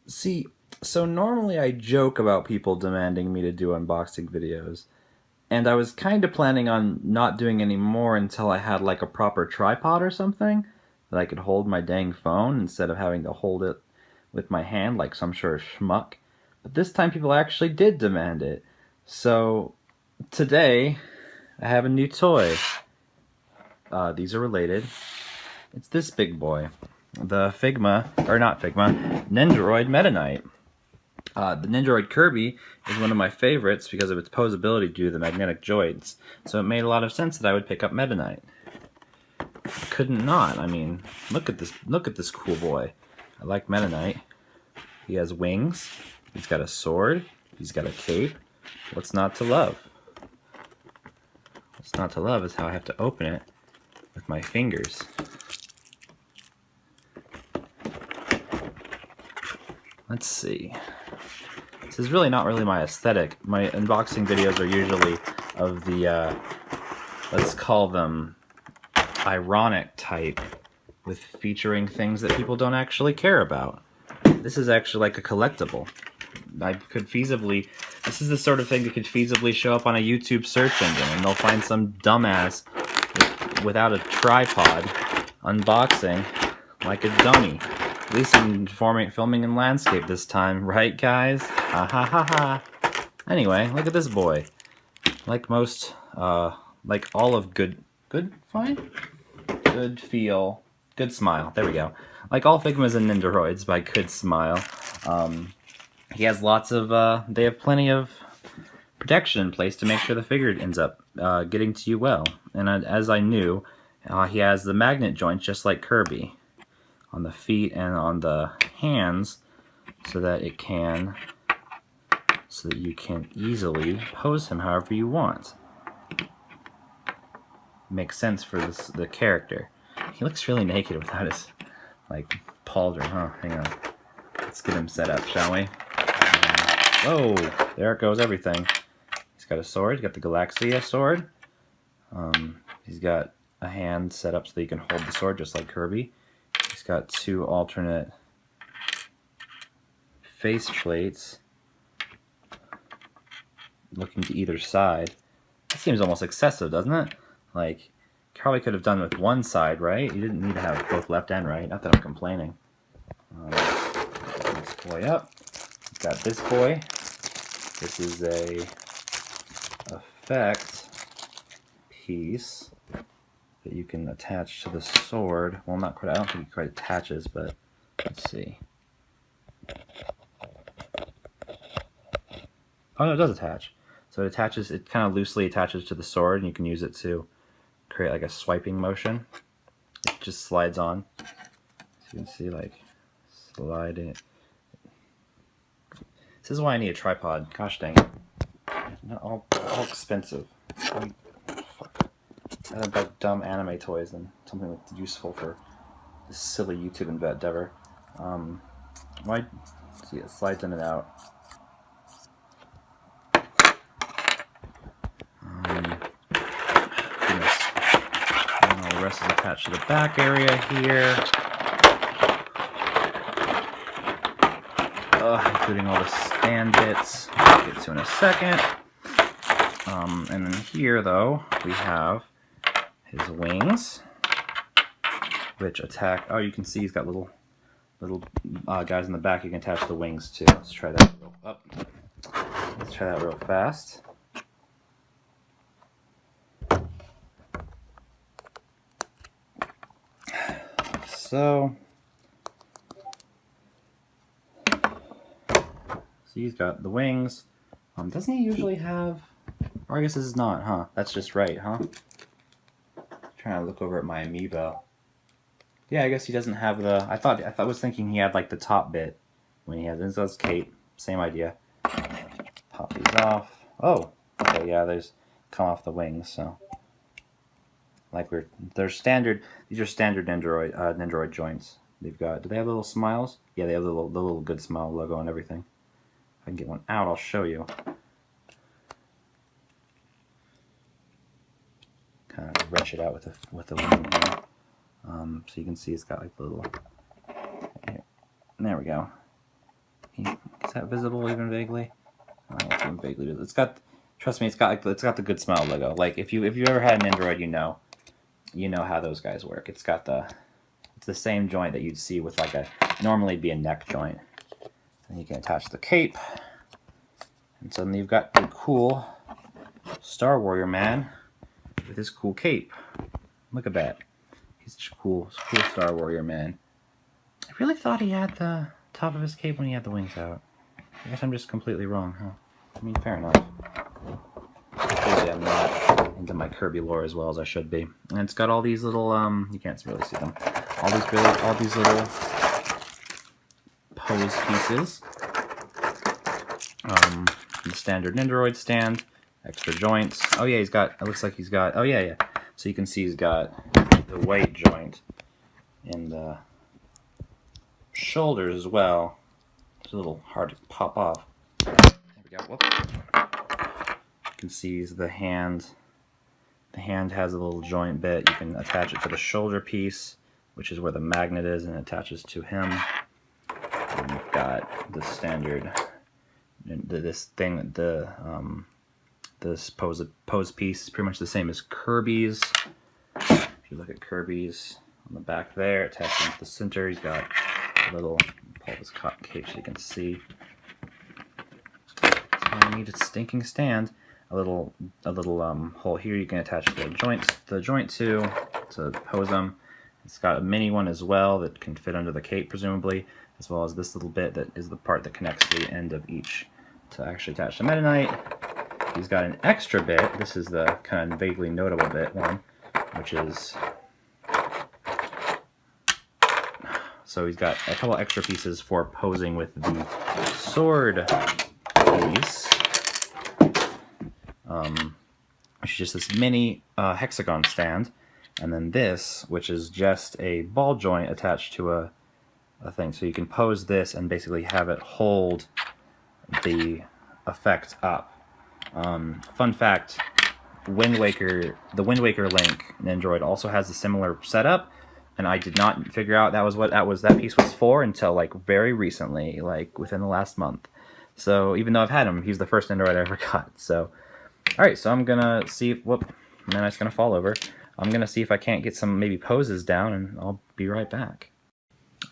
See, so normally I joke about people demanding me to do unboxing videos, and I was kind of planning on not doing any more until I had like a proper tripod or something that I could hold my dang phone instead of having to hold it with my hand like some sort of schmuck. But this time people actually did demand it. So today I have a new toy. These are related. It's this big boy. The Nendoroid Meta Knight. The Nendoroid Kirby is one of my favorites because of its posability due to the magnetic joints, so it made a lot of sense that I would pick up Meta Knight. I couldn't not. I mean, look at this cool boy. I like Meta Knight. He has wings, he's got a sword, he's got a cape. What's not to love? What's not to love is how I have to open it with my fingers. Let's see. This is really not really my aesthetic. My unboxing videos are usually of the, let's call them ironic type, with featuring things that people don't actually care about. This is actually like a collectible. This is the sort of thing that could feasibly show up on a YouTube search engine, and they'll find some dumbass without a tripod unboxing like a dummy. At least I'm filming in landscape this time, right guys? Ha ha ha ha. Anyway, look at this boy. Like most, like all of good feel, good smile, there we go. Like all Figmas and Nendoroids by Good Smile, he has lots of, they have plenty of protection in place to make sure the figure ends up getting to you well. And as I knew, he has the magnet joints just like Kirby on the feet and on the hands, so that you can easily pose him however you want. Makes sense for the character. He looks really naked without his like pauldron, huh? Hang on. Let's get him set up, shall we? Oh, there it goes, everything. He's got a sword. He's got the Galaxia sword. He's got a hand set up so that you can hold the sword just like Kirby. He's got two alternate face plates looking to either side. That seems almost excessive, doesn't it? Like, probably could have done with one side, right? You didn't need to have both left and right. Not that I'm complaining. This boy up. Got this boy. This is a effect piece that you can attach to the sword. Well, not quite. I don't think it quite attaches, but let's see. Oh no, it does attach. So it attaches. It kind of loosely attaches to the sword, and you can use it to create like a swiping motion. It just slides on. So you can see, like, sliding. This is why I need a tripod. Gosh dang it. Not all expensive. Fuck. I have about dumb anime toys and something that's useful for this silly YouTube endeavor. Why? See, it slides in and out. Goodness. And all the rest is attached to the back area here. Including all the stand bits, I'll get to in a second. And then here, though, we have his wings, which attack. Oh, you can see he's got little guys in the back you can attach the wings to. Let's try that real fast. So he's got the wings. Doesn't he usually have? Or I guess this is not, huh? That's just right, huh? Trying to look over at my amiibo. Yeah, I guess he doesn't have the. I was thinking he had like the top bit when he has his cape. Same idea. Pop these off. Oh, okay, yeah. There's come off the wings, so like they're standard. These are standard Nendoroid joints. They've got. Do they have little smiles? Yeah, they have the little Good Smile logo and everything. If I can get one out, I'll show you. Kind of wrench it out with the wing here. So you can see it's got like the little. Here. There we go. Is that visible even vaguely? Oh, it's even vaguely visible. It's got, trust me, it's got the good smile logo. Like if you ever had an Nendoroid, you know how those guys work. It's the same joint that you'd see with like normally be a neck joint. And you can attach the cape. And so then you've got the cool Star Warrior man with his cool cape. Look at that. He's such a cool Star Warrior man. I really thought he had the top of his cape when he had the wings out. I guess I'm just completely wrong, huh? I mean, fair enough. Clearly I'm not into my Kirby lore as well as I should be. And it's got all these little, you can't really see them. All these little pose pieces. The standard Nendoroid stand, extra joints. Oh yeah, it looks like he's got, oh yeah. So you can see he's got the white joint in the shoulders as well. It's a little hard to pop off. There we go. Whoop. You can see the hand. The hand has a little joint bit. You can attach it to the shoulder piece, which is where the magnet is, and it attaches to him. And you've got the standard, this pose piece is pretty much the same as Kirby's. If you look at Kirby's on the back there, attaching to the center, he's got a little, pull this cape so you can see. So I need a stinking stand. A little hole here you can attach the joint to pose them. It's got a mini one as well that can fit under the cape presumably, as well as this little bit that is the part that connects to the end of each to actually attach the Meta Knight. He's got an extra bit. This is the kind of vaguely notable bit one, which is, so he's got a couple extra pieces for posing with the sword piece, which is just this mini hexagon stand, and then this, which is just a ball joint attached to a thing. So you can pose this and basically have it hold the effect up. Fun fact, the Wind Waker Link Nendoroid also has a similar setup, and I did not figure out that was what that piece was for until like very recently, like within the last month. So even though I've had him, he's the first Nendoroid I ever got. So, alright, so I'm gonna see if, whoop, and then it's gonna fall over. I'm gonna see if I can't get some maybe poses down, and I'll be right back.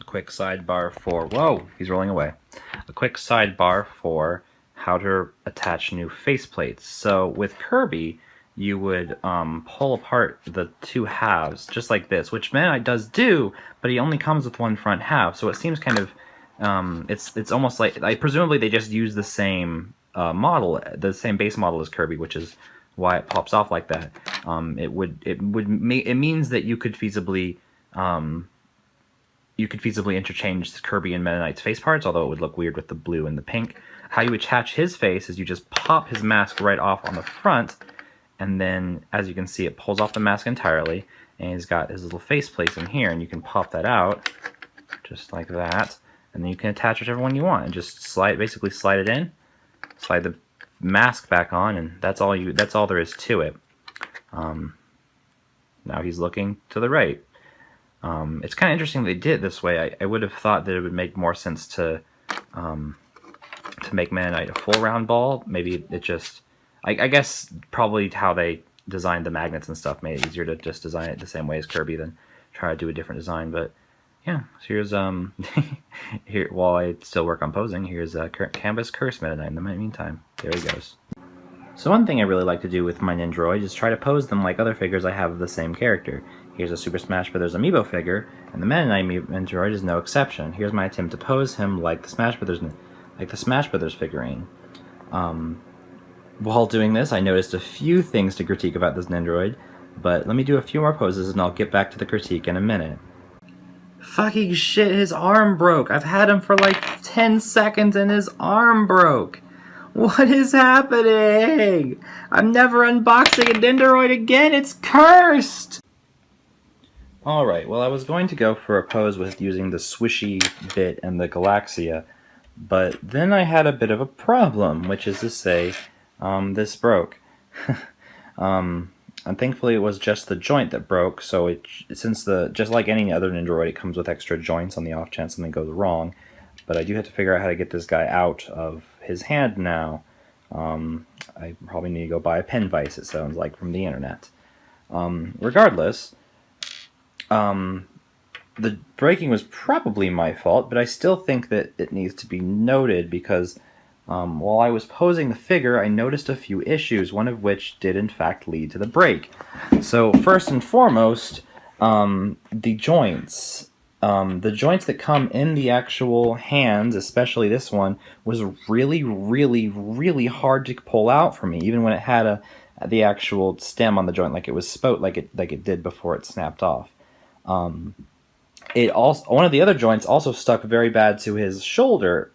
A quick sidebar for, whoa, he's rolling away. A quick sidebar for how to attach new faceplates. So with Kirby, you would pull apart the two halves, just like this, which Meta Knight does do, but he only comes with one front half, so it seems kind of, it's almost like, presumably they just use the same model, the same base model as Kirby, which is why it pops off like that. It means that you could feasibly interchange Kirby and Meta Knight's face parts, although it would look weird with the blue and the pink. How you attach his face is you just pop his mask right off on the front, and then, as you can see, it pulls off the mask entirely, and he's got his little face place in here, and you can pop that out, just like that, and then you can attach whichever one you want, and just basically slide it in, slide the mask back on, and that's all there is to it. Now he's looking to the right. It's kind of interesting they did it this way. I would have thought that it would make more sense to make Meta Knight a full round ball. Maybe it just, I guess probably how they designed the magnets and stuff made it easier to just design it the same way as Kirby than try to do a different design. But yeah, so here's here, while I still work on posing, here's Canvas Curse Meta Knight in the meantime. There he goes. So one thing I really like to do with my Nendoroid is try to pose them like other figures I have of the same character. Here's a Super Smash Bros. Amiibo figure, and the Meta Knight Nendoroid is no exception. Here's my attempt to pose him like the Smash Brothers figurine. While doing this, I noticed a few things to critique about this Nendoroid, but let me do a few more poses and I'll get back to the critique in a minute. Fucking shit, his arm broke! I've had him for like 10 seconds and his arm broke! What is happening? I'm never unboxing a Nendoroid again, it's cursed! Alright, well I was going to go for a pose with using the swishy bit and the Galaxia, but then I had a bit of a problem, which is to say, this broke. And thankfully it was just the joint that broke, so just like any other Nendoroid, it comes with extra joints on the off chance something goes wrong. but I do have to figure out how to get this guy out of his hand now. I probably need to go buy a pen vise, it sounds like, from the internet. Regardless, the breaking was probably my fault, but I still think that it needs to be noted because while I was posing the figure, I noticed a few issues, one of which did in fact lead to the break. So first and foremost, the joints. The joints that come in the actual hands, especially this one, was really, really, really hard to pull out for me, even when it had the actual stem on the joint, like it was like it did before it snapped off. It also, one of the other joints also stuck very bad to his shoulder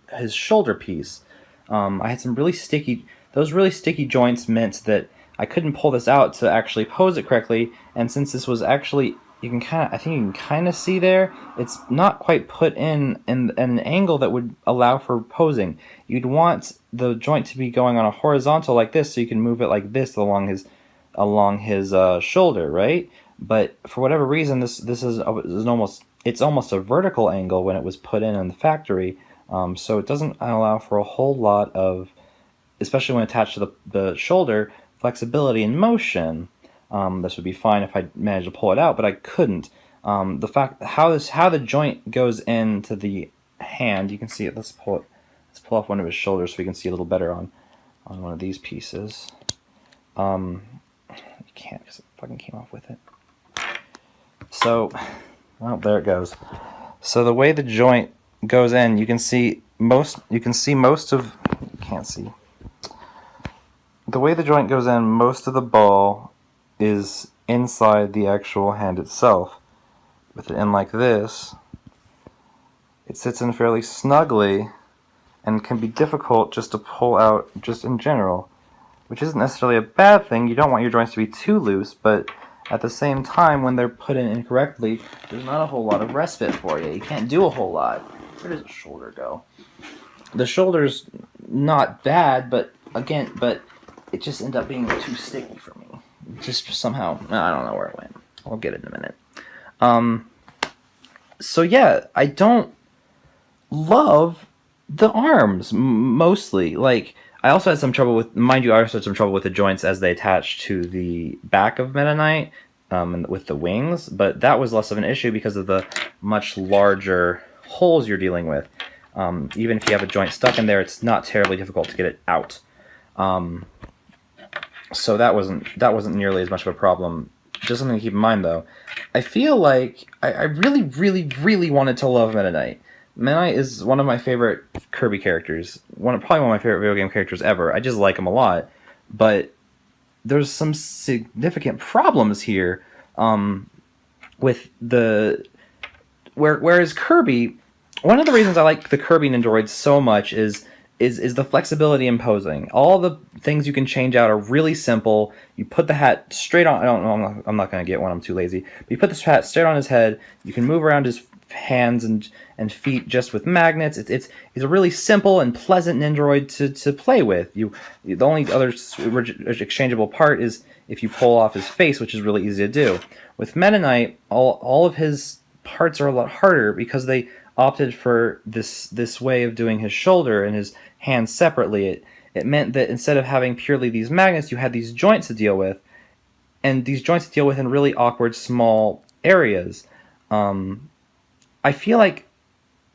piece. I had some really sticky. Those really sticky joints meant that I couldn't pull this out to actually pose it correctly, and since this was actually, I think you can kind of see there, it's not quite put in an angle that would allow for posing. You'd want the joint to be going on a horizontal like this, so you can move it like this along his shoulder, right? But for whatever reason, this is almost a vertical angle when it was put in the factory, so it doesn't allow for a whole lot of, especially when attached to the shoulder, flexibility and motion. This would be fine if I managed to pull it out, but I couldn't. The fact how the joint goes into the hand, you can see it. Let's pull off one of his shoulders so we can see a little better on one of these pieces. You can't because it fucking came off with it. So, well, there it goes. So the way the joint goes in, you can see most of, you can't see. The way the joint goes in, most of the ball is inside the actual hand itself. With it in like this, it sits in fairly snugly and can be difficult just to pull out just in general, which isn't necessarily a bad thing. You don't want your joints to be too loose, but at the same time, when they're put in incorrectly, there's not a whole lot of respite for you. You can't do a whole lot. Where does the shoulder go? The shoulder's not bad, but it just ended up being too sticky for me. Just somehow, I don't know where it went. I'll get it in a minute. So yeah, I don't love the arms, mostly. Like, I also had some trouble with, mind you, I also had some trouble with the joints as they attach to the back of Meta Knight, and with the wings, but that was less of an issue because of the much larger holes you're dealing with. Even if you have a joint stuck in there, it's not terribly difficult to get it out. So that wasn't nearly as much of a problem. Just something to keep in mind, though. I feel like I really, really, really wanted to love Meta Knight. Meta Knight is one of my favorite Kirby characters. Probably one of my favorite video game characters ever. I just like him a lot. But there's some significant problems here with the... Whereas Kirby... One of the reasons I like the Kirby Nendoroid so much is the flexibility in posing. All the things you can change out are really simple. You put the hat straight on... I'm not going to get one. I'm too lazy. But you put this hat straight on his head. You can move around his hands and feet just with magnets. It's a really simple and pleasant Nendoroid to play with. The only other exchangeable part is if you pull off his face, which is really easy to do. With Meta Knight, all of his parts are a lot harder because they opted for this way of doing his shoulder and his hands separately. It meant that instead of having purely these magnets, you had these joints to deal with, and these joints to deal with in really awkward small areas. I feel like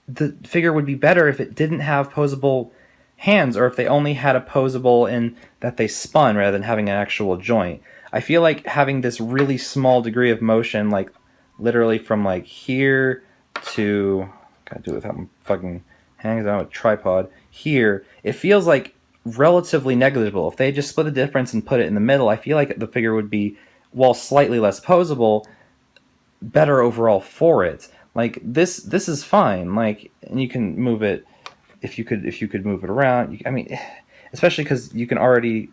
the figure would be better if it didn't have posable hands, or if they only had a posable in that they spun rather than having an actual joint. I feel like having this really small degree of motion, like literally from like here to... Gotta do it without my fucking hands on a tripod. Here, it feels like relatively negligible. If they just split the difference and put it in the middle, I feel like the figure would be, while slightly less posable, better overall for it. Like this is fine. Like, and you can move it if you could move it around. I mean, especially because you can already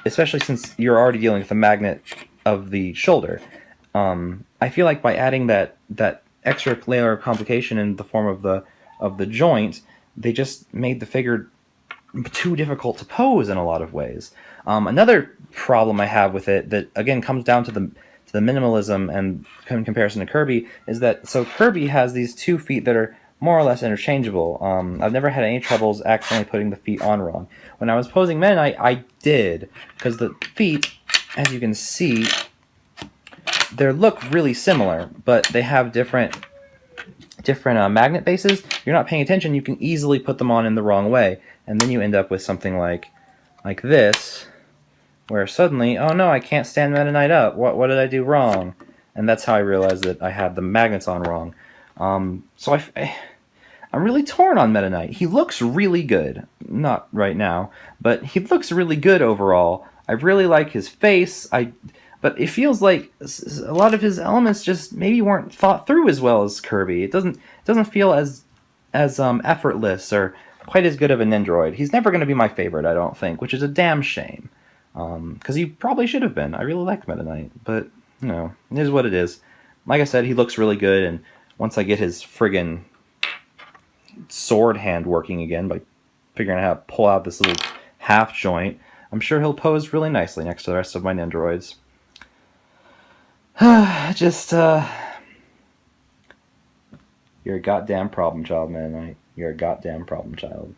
especially since you're already dealing with the magnet of the shoulder. I feel like by adding that extra layer of complication in the form of the joint, they just made the figure too difficult to pose in a lot of ways. Another problem I have with it that again comes down to the minimalism and in comparison to Kirby is that Kirby has these 2 feet that are more or less interchangeable. I've never had any troubles accidentally putting the feet on wrong. When I was posing Meta Knight, I did, because the feet, as you can see, they look really similar, but they have different magnet bases. If you're not paying attention, you can easily put them on in the wrong way, and then you end up with something like this, where suddenly, oh no, I can't stand Meta Knight up. What did I do wrong? And that's how I realized that I had the magnets on wrong. So I'm really torn on Meta Knight. He looks really good. Not right now, but he looks really good overall. I really like his face. But it feels like a lot of his elements just maybe weren't thought through as well as Kirby. It doesn't feel as effortless or quite as good of a Nendoroid. He's never going to be my favorite, I don't think, which is a damn shame. Because he probably should have been. I really liked Meta Knight, but you know, it is what it is. Like I said, he looks really good, and once I get his friggin' sword hand working again by figuring out how to pull out this little half joint, I'm sure he'll pose really nicely next to the rest of my Nendoroids. You're a goddamn problem child, man. You're a goddamn problem child.